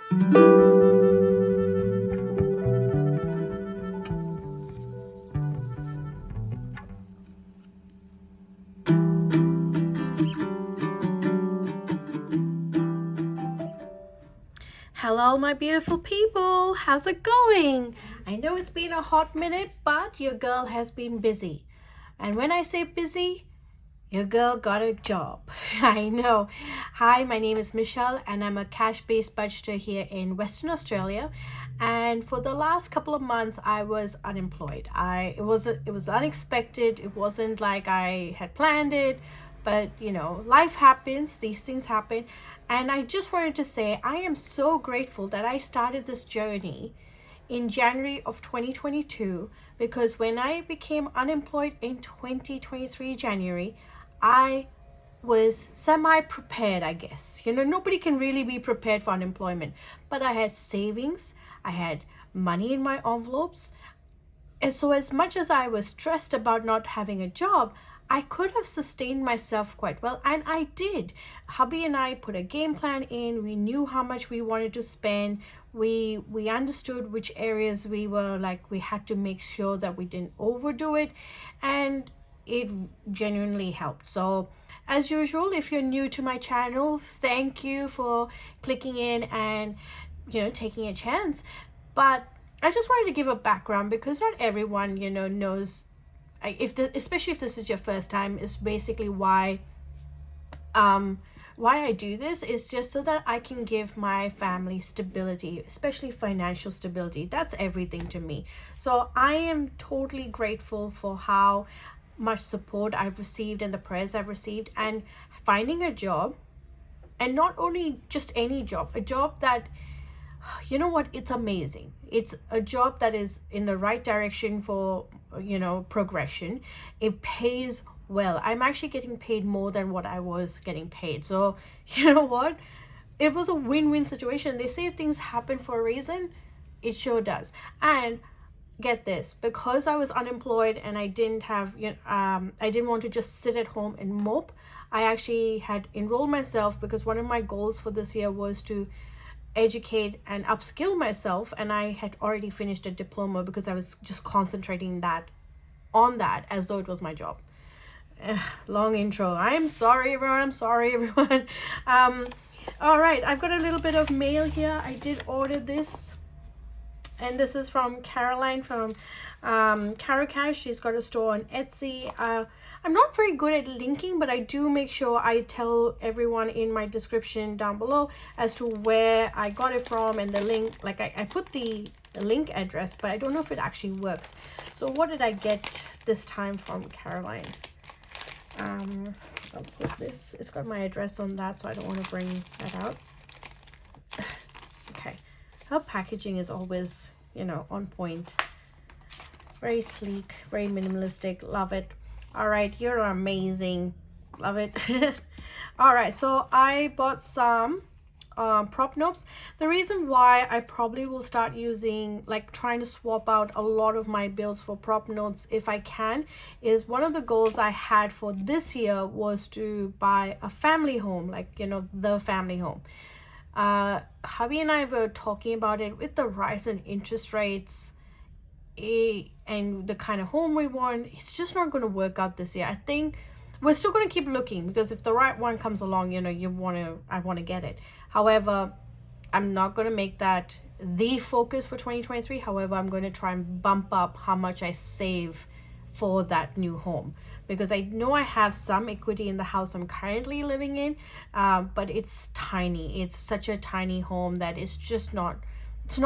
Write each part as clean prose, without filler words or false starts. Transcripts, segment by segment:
Hello, my beautiful people. How's it going? I know it's been a hot minute, but your girl has been busy. And when I say busy, your girl got a job. I know. Hi, my name is Michelle, and I'm a cash-based budgeter here in Western Australia. And for the last couple of months, I was unemployed. It was unexpected. It wasn't like I had planned it, but life happens. These things happen, and I just wanted to say I am so grateful that I started this journey in January of 2022, because when I became unemployed in 2023 January, I was semi prepared, I guess. Nobody can really be prepared for unemployment, but I had savings, I had money in my envelopes. And so, as much as I was stressed about not having a job, I could have sustained myself quite well, and I did. Hubby and I put a game plan in. We knew how much we wanted to spend. We understood which areas we had to make sure that we didn't overdo it, and it genuinely helped. So, as usual, if you're new to my channel, thank you for clicking in and taking a chance. But I just wanted to give a background, because not everyone knows, especially if this is your first time, is basically why I do this is just so that I can give my family stability, especially financial stability. That's everything to me. So I am totally grateful for how much support I've received and the prayers I've received, and finding a job, and not only just any job, a job that, it's amazing. It's a job that is in the right direction for progression. It pays well. I'm actually getting paid more than what I was getting paid. So you know what, it was a win-win situation. They say things happen for a reason. It sure does. And get this, because I was unemployed and I didn't have I didn't want to just sit at home and mope. I actually had enrolled myself, because one of my goals for this year was to educate and upskill myself, and I had already finished a diploma, because I was just concentrating on that as though it was my job. Long intro. I'm sorry everyone. All right, I've got a little bit of mail here. I did order this, and this is from Caroline from Caracash. She's got a store on Etsy. I'm not very good at linking, but I do make sure I tell everyone in my description down below as to where I got it from, and the link. Like I put the link address, but I don't know if it actually works. So what did I get this time from Caroline? I'll put this. It's got my address on that, so I don't want to bring that out. Okay. Her packaging is always, on point. Very sleek, very minimalistic. Love it. All right, you're amazing. Love it. All right, so I bought some prop notes. The reason why I probably will start using, trying to swap out a lot of my bills for prop notes if I can, is one of the goals I had for this year was to buy a family home, the family home. Hubby and I were talking about it. With the rise in interest rates and the kind of home we want, it's just not going to work out this year. I think we're still going to keep looking, because if the right one comes along, I want to get it. However, I'm not going to make that the focus for 2023. However, I'm going to try and bump up how much I save for that new home, because I know I have some equity in the house I'm currently living in, but it's tiny. It's such a tiny home that it's not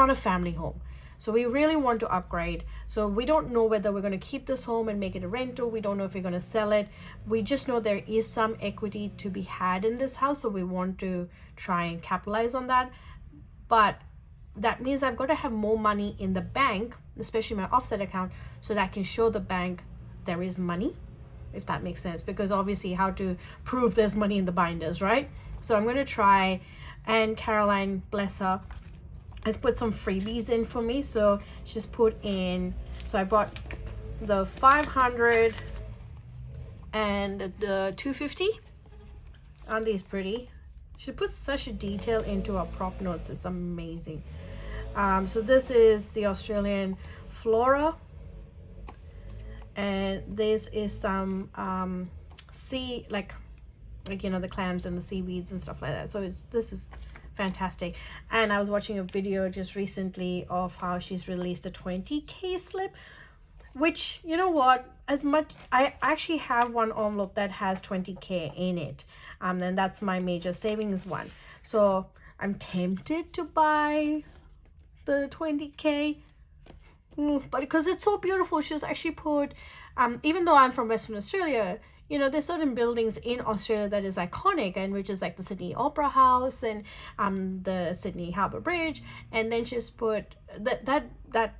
a family home. So we really want to upgrade. So we don't know whether we're going to keep this home and make it a rental. We don't know if we're going to sell it. We just know there is some equity to be had in this house, so we want to try and capitalize on that. But that means I've got to have more money in the bank, especially my offset account, so that I can show the bank there is money, if that makes sense. Because obviously, how to prove there's money in the binders, right? So I'm going to try. And Caroline, bless her, has put some freebies in for me. So she's put in, so I bought the 500 and the 250. Aren't these pretty? She puts such a detail into her prop notes. It's amazing. So this is the Australian flora, and this is some sea, like you know, the clams and the seaweeds and stuff like that. So this is fantastic. And I was watching a video just recently of how she's released a 20k slip, which, you know what, as much, I actually have one envelope that has 20k in it, and that's my major savings one. So I'm tempted to buy the 20k, but because it's so beautiful, she's actually put even though I'm from Western Australia, you know, there's certain buildings in Australia that is iconic, and which is like the Sydney Opera House and the Sydney Harbour Bridge. And then she's put that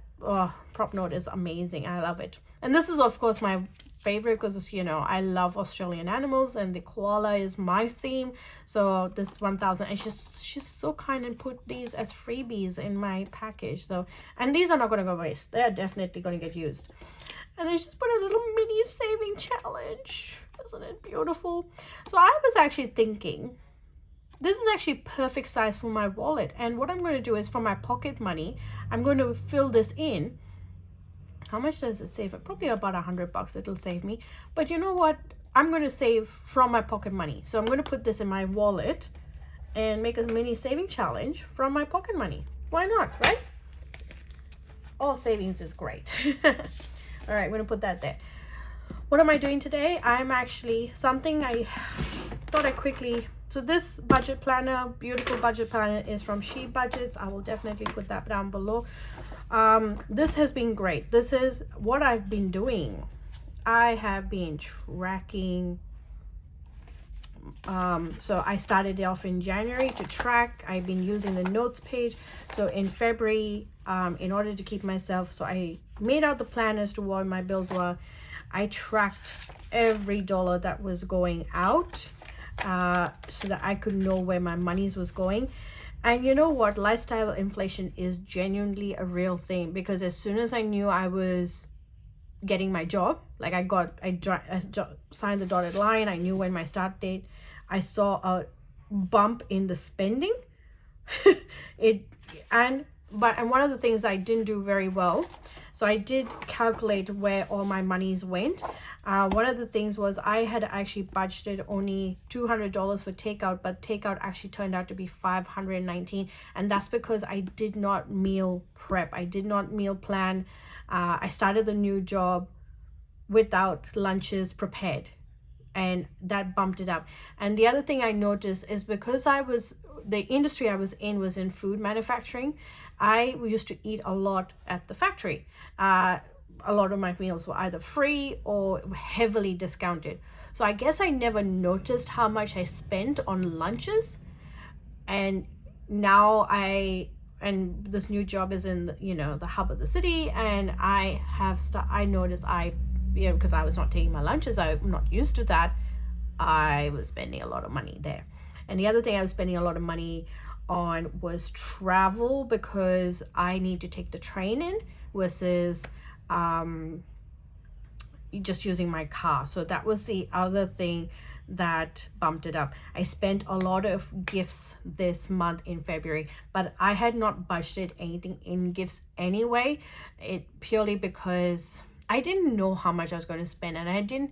prop note is amazing. I love it. And this is of course my favorite because, you know, I love Australian animals and the koala is my theme. So this 1000, and she's so kind and put these as freebies in my package. So, and these are not going to go waste. They're definitely going to get used. And then she's put a little mini saving challenge. Isn't it beautiful? So I was actually thinking, this is actually perfect size for my wallet. And what I'm going to do is, for my pocket money, I'm going to fill this in. How much does it save? Probably about $100 it'll save me. But you know what? I'm going to save from my pocket money. So I'm going to put this in my wallet and make a mini saving challenge from my pocket money. Why not, right? All savings is great. All right, I'm going to put that there. What am I doing today? I'm actually, something I thought I quickly, so this budget planner, beautiful budget planner, is from She Budgets. I will definitely put that down below. This has been great. This is what I've been doing. I have been tracking. So I started it off in January to track. I've been using the notes page. So in February, in order to keep myself, so I made out the plan as to what my bills were. I tracked every dollar that was going out, so that I could know where my monies was going. And you know what, lifestyle inflation is genuinely a real thing, because as soon as I knew I was getting my job, like I signed the dotted line, I knew when my start date, I saw a bump in the spending. And one of the things I didn't do very well, so I did calculate where all my monies went. One of the things was I had actually budgeted only $200 for takeout, but takeout actually turned out to be $519, and that's because I did not meal prep. I did not meal plan. I started the new job without lunches prepared, and that bumped it up. And the other thing I noticed is, because the industry I was in was in food manufacturing, I used to eat a lot at the factory. A lot of my meals were either free or heavily discounted. So I guess I never noticed how much I spent on lunches. And now and this new job is in the hub of the city, and I noticed because I was not taking my lunches, I'm not used to that, I was spending a lot of money there. And the other thing I was spending a lot of money on was travel, because I need to take the train in versus just using my car. So that was the other thing that bumped it up. I spent a lot of gifts this month in February, but I had not budgeted anything in gifts anyway. It purely because I didn't know how much I was going to spend, and I didn't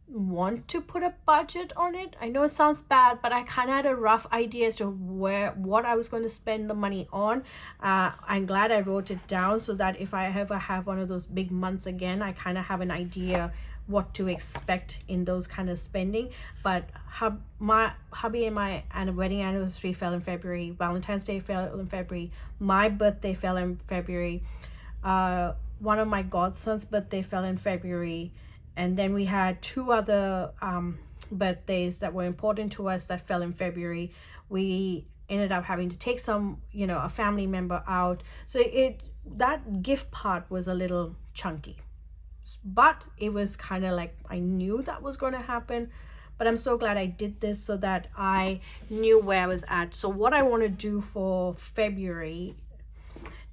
want to put a budget on it. I know it sounds bad, but I kind of had a rough idea as to what I was going to spend the money on. I'm glad I wrote it down, so that if I ever have one of those big months again, I kind of have an idea what to expect in those kind of spending. But my hubby and my wedding anniversary fell in February. Valentine's Day fell in February. My birthday fell in February. One of my godson's birthday fell in February. And then we had two other birthdays that were important to us that fell in February. We ended up having to take a family member out. So that gift part was a little chunky. But it was kind of like, I knew that was going to happen. But I'm so glad I did this, so that I knew where I was at. So what I want to do for February,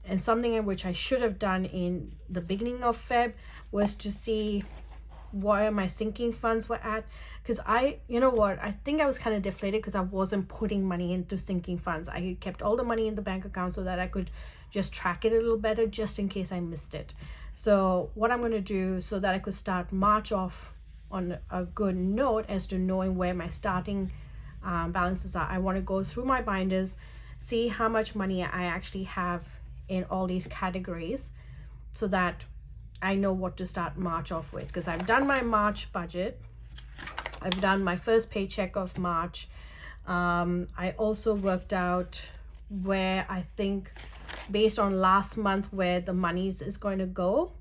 and something in which I should have done in the beginning of Feb, was to see where my sinking funds were at. because you know what, I think I was kind of deflated because I wasn't putting money into sinking funds. I kept all the money in the bank account so that I could just track it a little better, just in case I missed it. So what I'm going to do, so that I could start March off on a good note as to knowing where my starting balances are, I want to go through my binders, see how much money I actually have in all these categories, so that I know what to start March off with. Because I've done my March budget, I've done my first paycheck of March. I also worked out where I think, based on last month, where the money is going to go,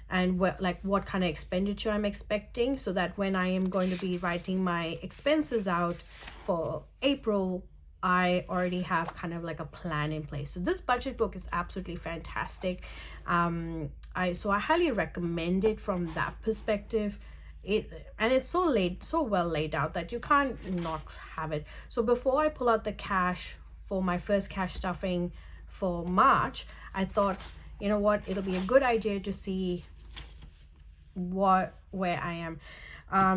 and what kind of expenditure I'm expecting, so that when I am going to be writing my expenses out for April, I already have kind of like a plan in place. So this budget book is absolutely fantastic. I highly recommend it from that perspective. It's so well laid out that you can't not have it. So before I pull out the cash for my first cash stuffing for March, I thought, you know what, it'll be a good idea to see where I am.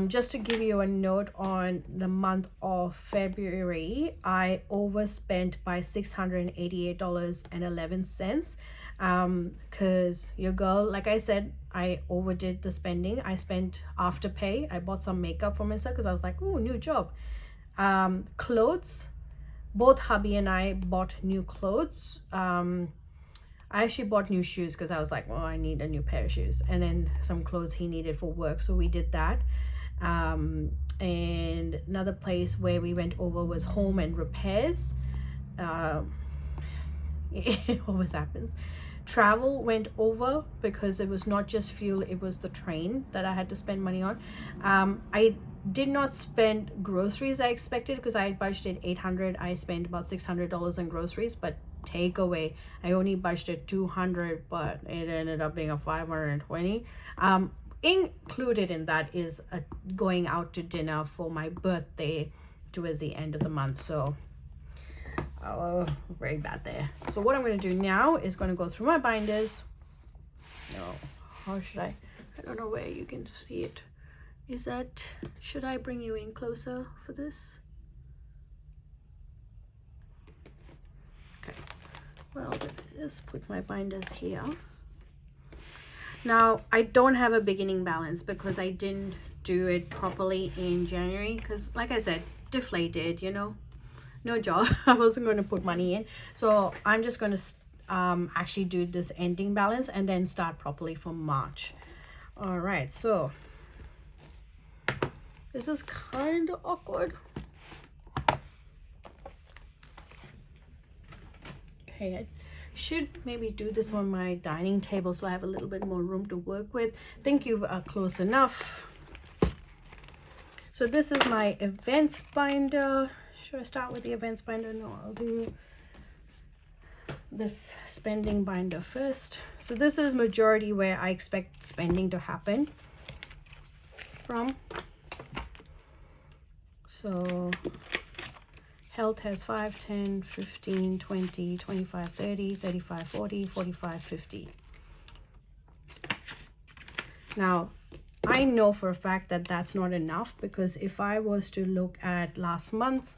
Just to give you a note on the month of February, I overspent by $688.11. Because your girl, like I said, I overdid the spending. I spent Afterpay. I bought some makeup for myself because I was like, oh, new job. Clothes, both hubby and I bought new clothes. I actually bought new shoes because I was like, well, I need a new pair of shoes, and then some clothes he needed for work, so we did that. And another place where we went over was home and repairs. It always happens. Travel went over because it was not just fuel, it was the train that I had to spend money on. I did not spend groceries I expected, because I had budgeted $800. I spent about $600 on groceries, but takeaway, I only budgeted $200, but it ended up being a $520. Included in that is going out to dinner for my birthday towards the end of the month. So very bad there. So what I'm going to do now is going to go through my binders. No, how should I don't know where you can see it. Should I bring you in closer for this? Okay, well, let's put my binders here. Now, I don't have a beginning balance because I didn't do it properly in January, because like I said, deflated, no job. I wasn't going to put money in, so I'm just going to actually do this ending balance and then start properly for March. All right, so this is kind of awkward. Okay, I should maybe do this on my dining table so I have a little bit more room to work with. I think you are close enough. So this is my events binder. Should I start with the events binder? No, I'll do this spending binder first. So this is majority where I expect spending to happen from. So health has 5, 10, 15, 20, 25, 30, 35, 40, 45, 50. Now, I know for a fact that that's not enough, because if I was to look at last month's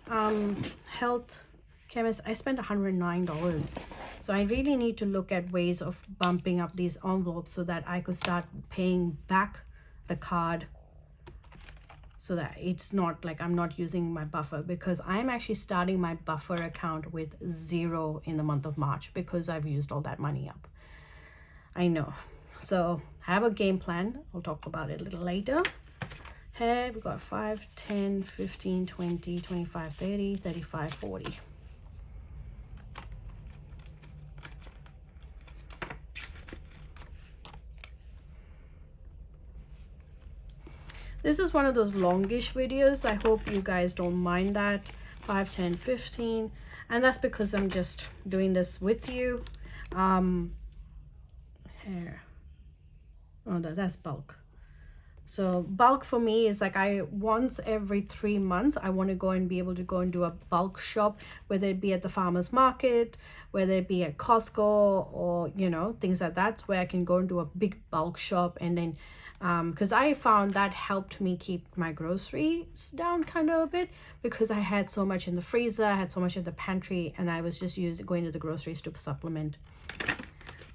health chemist, I spent $109. So I really need to look at ways of bumping up these envelopes so that I could start paying back the card, so that it's not like I'm not using my buffer, because I'm actually starting my buffer account with 0 in the month of March because I've used all that money up. I know. So I have a game plan. I'll talk about it a little later. Here we got 5, 10, 15, 20, 25, 30, 35, 40. This is one of those longish videos. I hope you guys don't mind that. 5, 10, 15. And that's because I'm just doing this with you. Here. Oh, that's bulk. So bulk for me is like once every 3 months, I want to go and be able to go and do a bulk shop, whether it be at the farmer's market, whether it be at Costco, or, things like that, where I can go and do a big bulk shop and then because I found that helped me keep my groceries down kind of a bit, because I had so much in the freezer, I had so much in the pantry, and I was just going to the groceries to supplement.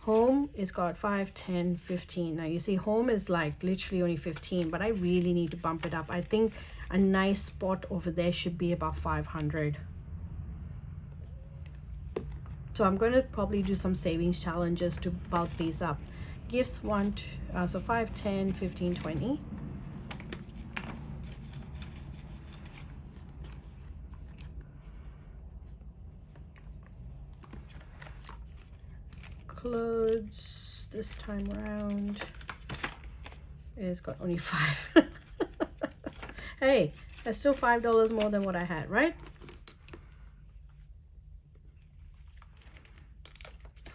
Home is got 5, 10, 15. Now you see home is like literally only 15, but I really need to bump it up. I think a nice spot over there should be about 500. So I'm going to probably do some savings challenges to bulk these up. Gifts 1, 2, so 5, 10, 15, 20. Clothes this time around is got only 5. Hey, that's still $5 more than what I had, right?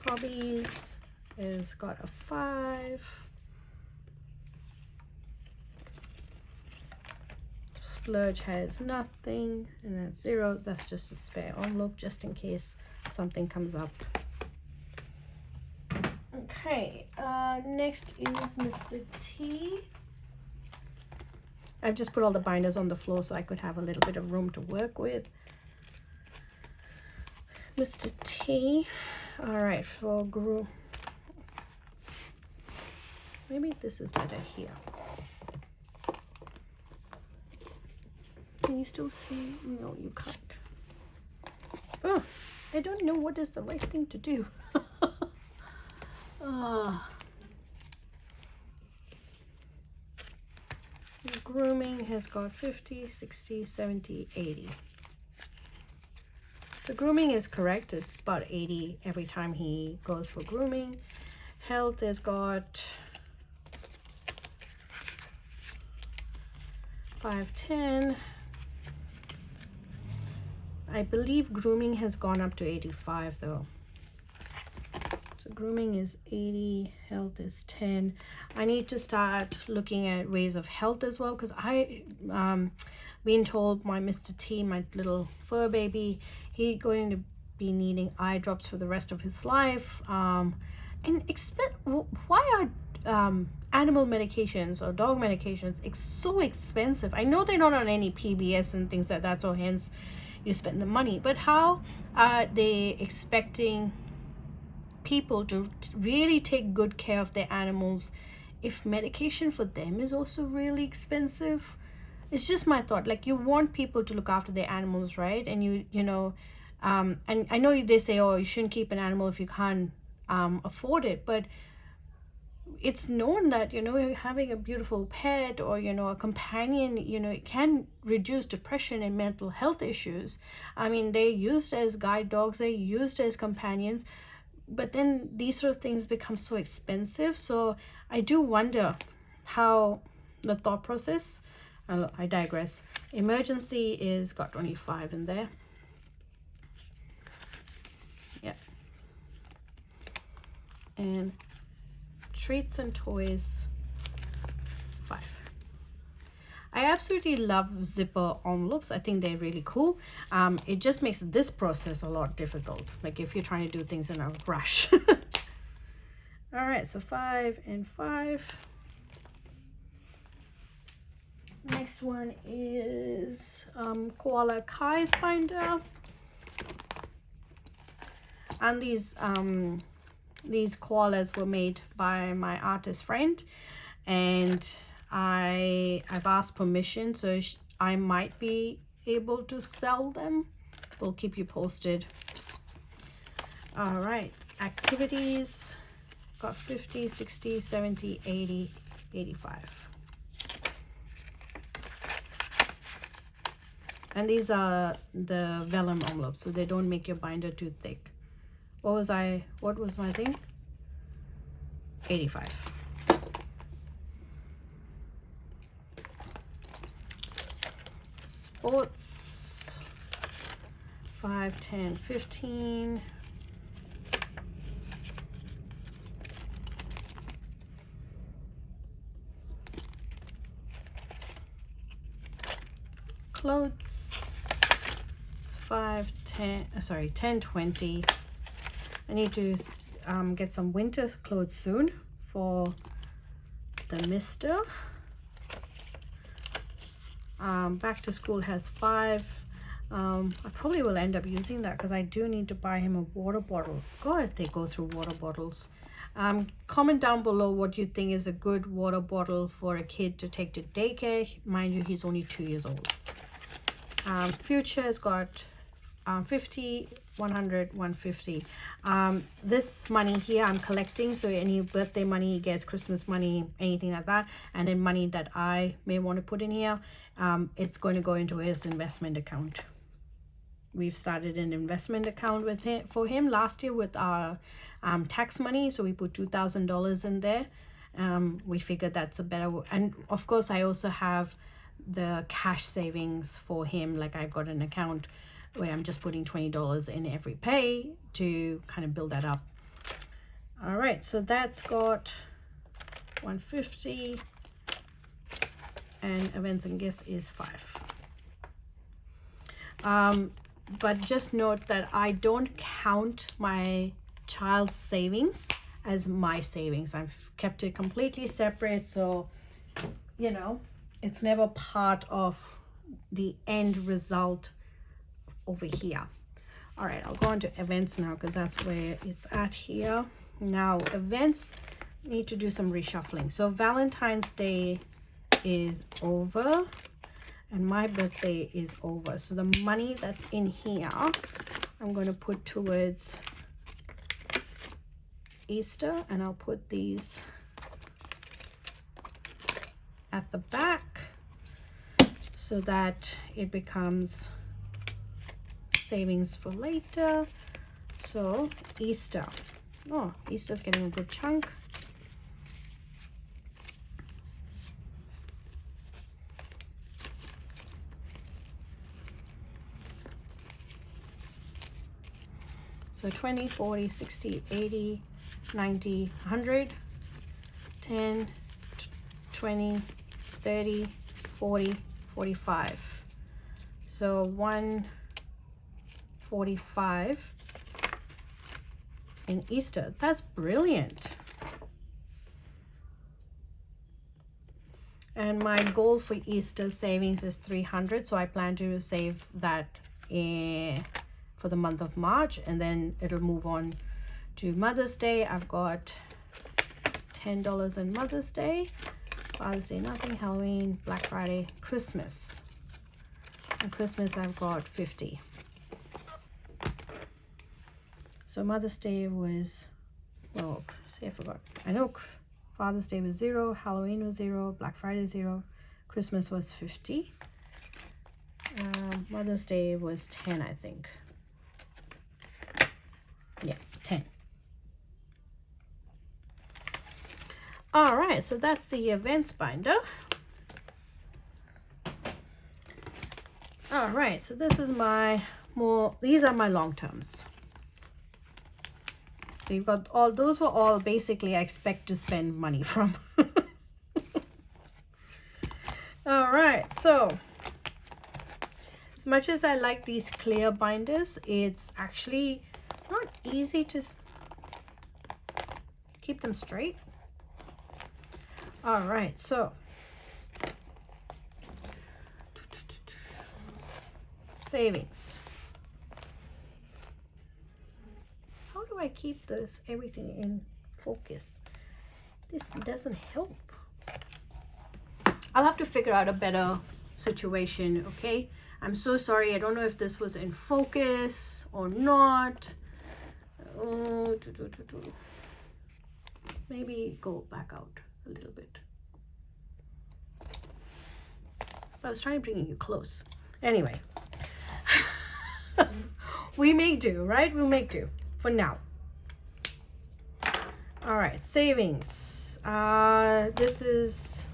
Hobbies is got a 5. Splurge has nothing, and that's 0. That's just a spare envelope just in case something comes up. Okay, next is Mr. T. I've just put all the binders on the floor so I could have a little bit of room to work with. Mr. T. All right, for group. Maybe this is better here. Can you still see? No, you can't. Oh, I don't know what is the right thing to do. Grooming has got 50, 60, 70, 80. So grooming is correct. It's about 80 every time he goes for grooming. Health has got 5, 10. I believe grooming has gone up to 85 though. So grooming is 80, health is 10. I need to start looking at ways of health as well, because I been told my Mr. T, my little fur baby, he's going to be needing eye drops for the rest of his life. And why are animal medications or dog medications so expensive? I know they're not on any PBS and things like that, so hence you spend the money, but how are they expecting people to really take good care of their animals if medication for them is also really expensive? It's just my thought. Like, you want people to look after their animals, right? And you know, and I know they say, oh, you shouldn't keep an animal if you can't afford it, but it's known that, you know, having a beautiful pet or, you know, a companion, you know, it can reduce depression and mental health issues. I mean, they're used as guide dogs, they're used as companions, but then these sort of things become so expensive. So I do wonder how the thought process. I digress. Emergency is got 25 in there. Yeah. And treats and toys, 5. I absolutely love zipper envelopes. I think they're really cool. It just makes this process a lot difficult, like if you're trying to do things in a rush. All right, so 5 and 5. Next one is Koala Kai's binder. And these koalas were made by my artist friend, and I've asked permission, so I might be able to sell them. We'll keep you posted. All right, activities got 50, 60, 70, 80, 85. And these are the vellum envelopes, so they don't make your binder too thick. What was my thing? 85. Sports, 5, 10, 15. Clothes, 5, 10, 10, 20. I need to get some winter clothes soon for the mister. Back to school has 5. I probably will end up using that because I do need to buy him a water bottle. God, they go through water bottles. Comment down below what you think is a good water bottle for a kid to take to daycare. Mind you, he's only 2 years old. Future has got 50, 100, 150. This money here I'm collecting, so any birthday money he gets, Christmas money, anything like that, and then money that I may want to put in here, it's going to go into his investment account. We've started an investment account with him for him last year with our tax money, so we put $2,000 in there. We figured that's a better, and of course I also have the cash savings for him. Like I've got an account where I'm just putting $20 in every pay to kind of build that up. All right, so that's got 150, and events and gifts is 5. But just note that I don't count my child's savings as my savings. I've kept it completely separate, so you know it's never part of the end result over here. All right, I'll go on to events now because that's where it's at here. Now events need to do some reshuffling. So Valentine's Day is over and my birthday is over, so the money that's in here I'm going to put towards Easter, and I'll put these at the back so that it becomes savings for later. So Easter, oh, Easter's getting a good chunk. So 20, 40, 60, 80, 90, 100, 10, 20, 30, 40, 45. So 145 in Easter. That's brilliant. And my goal for Easter savings is 300, so I plan to save that for the month of March, and then it'll move on to Mother's Day. I've got $10 in Mother's Day, Father's Day nothing, Halloween, Black Friday, Christmas. And Christmas I've got 50. So Mother's Day was, well, see, I forgot. I know Father's Day was 0, Halloween was 0, Black Friday 0, Christmas was 50. Mother's Day was 10, I think. Yeah, 10. All right, so that's the events binder. All right, so this is my these are my long terms. So you've got all, those were all basically I expect to spend money from. All right, so as much as I like these clear binders, it's actually not easy to keep them straight. All right, so savings. How do I keep this everything in focus? This doesn't help. I'll have to figure out a better situation, okay? I'm so sorry. I don't know if this was in focus or not. Oh, maybe go back out a little bit. I was trying to bring you close. Anyway, we make do, right? We'll make do for now. All right, savings. This is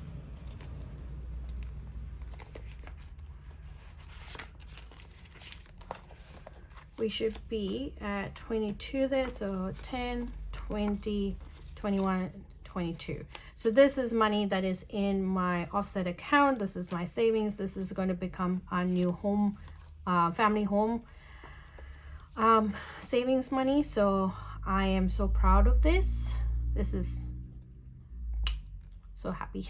we should be at 22 there, so 10, 20, 21, 22. So this is money that is in my offset account. This is my savings. This is going to become our new home, family home savings money. So I am so proud of this. This is So happy.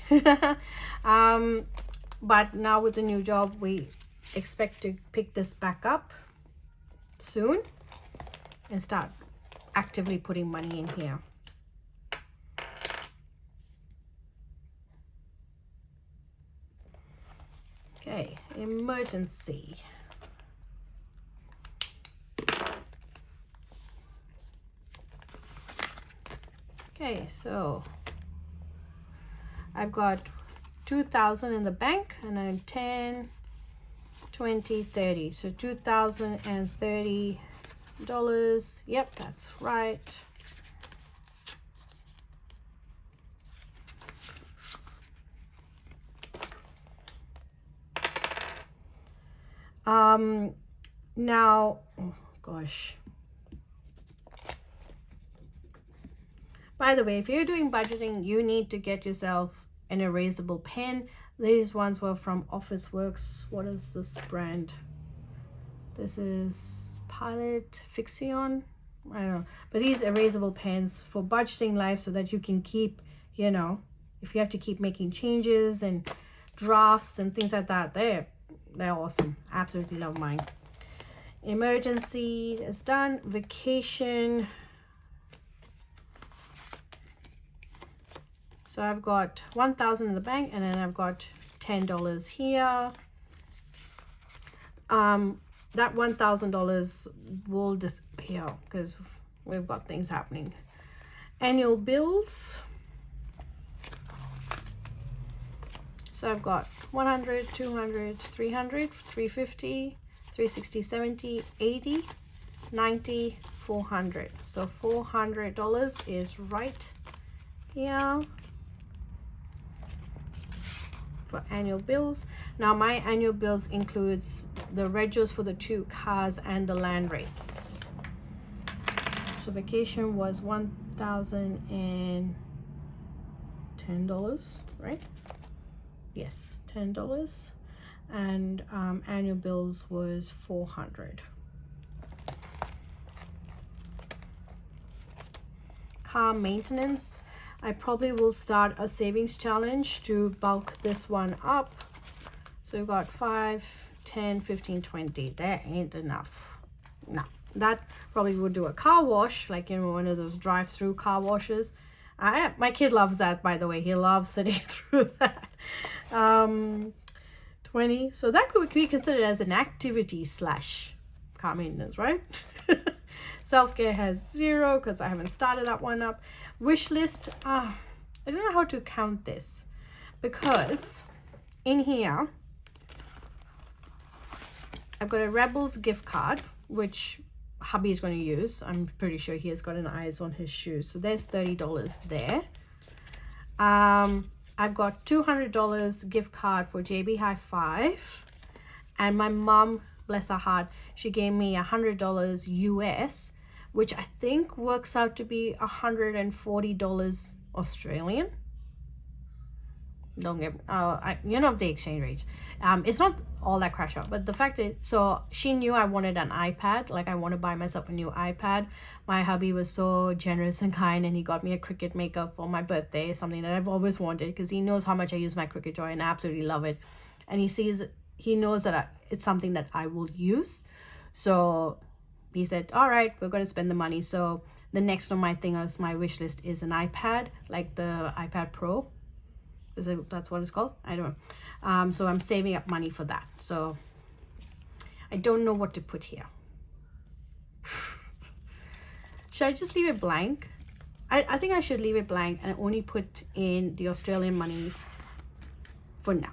But now with the new job, we expect to pick this back up soon and start actively putting money in here. Okay, emergency. Okay, so I've got 2,000 in the bank, and then 10, 20, 30. So $2,030. Yep, that's right. Now, oh gosh. By the way, if you're doing budgeting, you need to get yourself an erasable pen. These ones were from Officeworks. What is this brand? This is Pilot Fixion. I don't know. But these erasable pens for budgeting life, so that you can keep, you know, if you have to keep making changes and drafts and things like that, they're awesome. Absolutely love mine. Emergency is done. Vacation. So I've got 1,000 in the bank, and then I've got $10 here. That $1,000 will disappear because we've got things happening. Annual bills. So I've got 100, 200, 300, 350, 360, 70, 80, 90, 400. So $400 is right here for annual bills. Now my annual bills includes the regos for the 2 cars and the land rates. So vacation was $1,010, right? Yes, $10. And annual bills was 400. Car maintenance. I probably will start a savings challenge to bulk this one up. So we've got 5, 10, 15, 20. That ain't enough. No, that probably would do a car wash, like, you know, one of those drive-through car washes. My kid loves that, by the way. He loves sitting through that. 20. So that could be considered as an activity / car maintenance, right? Self-care has 0 because I haven't started that one up. Wish list. I don't know how to count this, because in here I've got a Rebels gift card, which hubby is going to use. I'm pretty sure he has got an eyes on his shoes. So there's $30 there. I've got $200 gift card for JB Hi-Fi, and my mom, bless her heart, she gave me $100 US, which I think works out to be $140 Australian. Don't get you know the exchange rate. It's not all that crash out, but the fact is, so she knew I wanted an iPad, like I want to buy myself a new iPad. My hubby was so generous and kind, and he got me a Cricut Maker for my birthday, something that I've always wanted, because he knows how much I use my Cricut Joy and I absolutely love it, and he knows that it's something that I will use. So he said, all right, we're going to spend the money. So the next on my thing is, my wish list is an iPad, like the iPad Pro. That's what it's called? I don't know. So I'm saving up money for that. So I don't know what to put here. Should I just leave it blank? I think I should leave it blank and only put in the Australian money for now.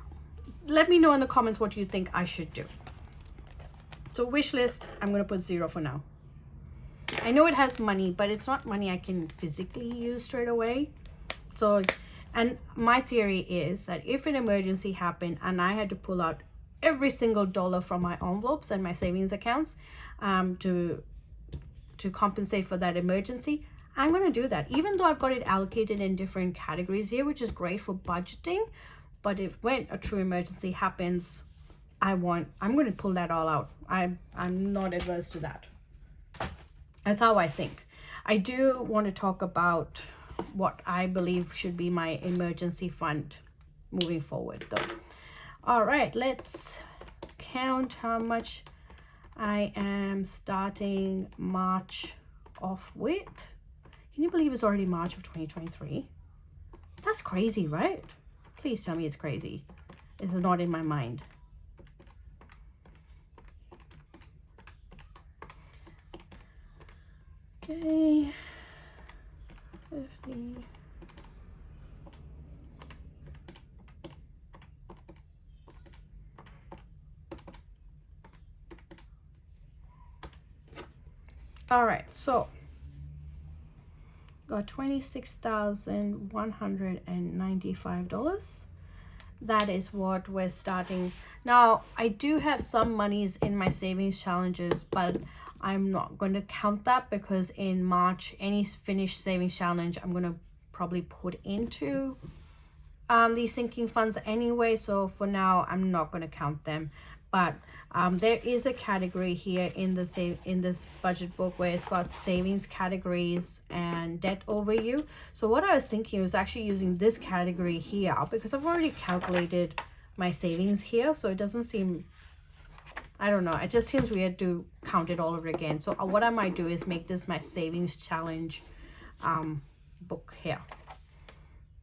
Let me know in the comments what you think I should do. So wish list, I'm going to put 0 for now. I know it has money, but it's not money I can physically use straight away. So, and my theory is that if an emergency happened and I had to pull out every single dollar from my envelopes and my savings accounts to compensate for that emergency, I'm going to do that. Even though I've got it allocated in different categories here, which is great for budgeting. But if when a true emergency happens, I'm going to pull that all out. I'm not adverse to that. That's how I think. I do want to talk about what I believe should be my emergency fund moving forward though. All right, let's count how much I am starting March off with. Can you believe it's already March of 2023? That's crazy, right? Please tell me it's crazy. It's not in my mind. Okay. 50. All right, so got $26,195. That is what we're starting. Now, I do have some monies in my savings challenges, but I'm not going to count that because in March, any finished savings challenge, I'm going to probably put into these sinking funds anyway. So for now, I'm not going to count them. But there is a category here in this budget book where it's got savings categories and debt overview. So what I was thinking was actually using this category here because I've already calculated my savings here. So it doesn't seem, I don't know, it just seems weird to count it all over again. So what I might do is make this my savings challenge book here.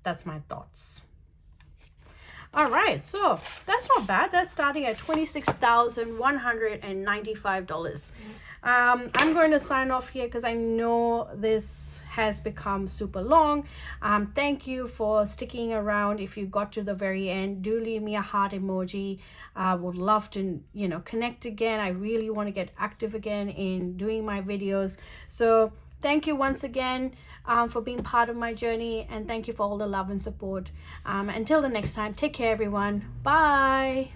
That's my thoughts. All right, so that's not bad. That's starting at $26,195. I'm going to sign off here because I know this has become super long. Thank you for sticking around. If you got to the very end, do leave me a heart emoji. I would love to, connect again. I really want to get active again in doing my videos. So thank you once again for being part of my journey, and thank you for all the love and support. Until the next time, take care, everyone. Bye.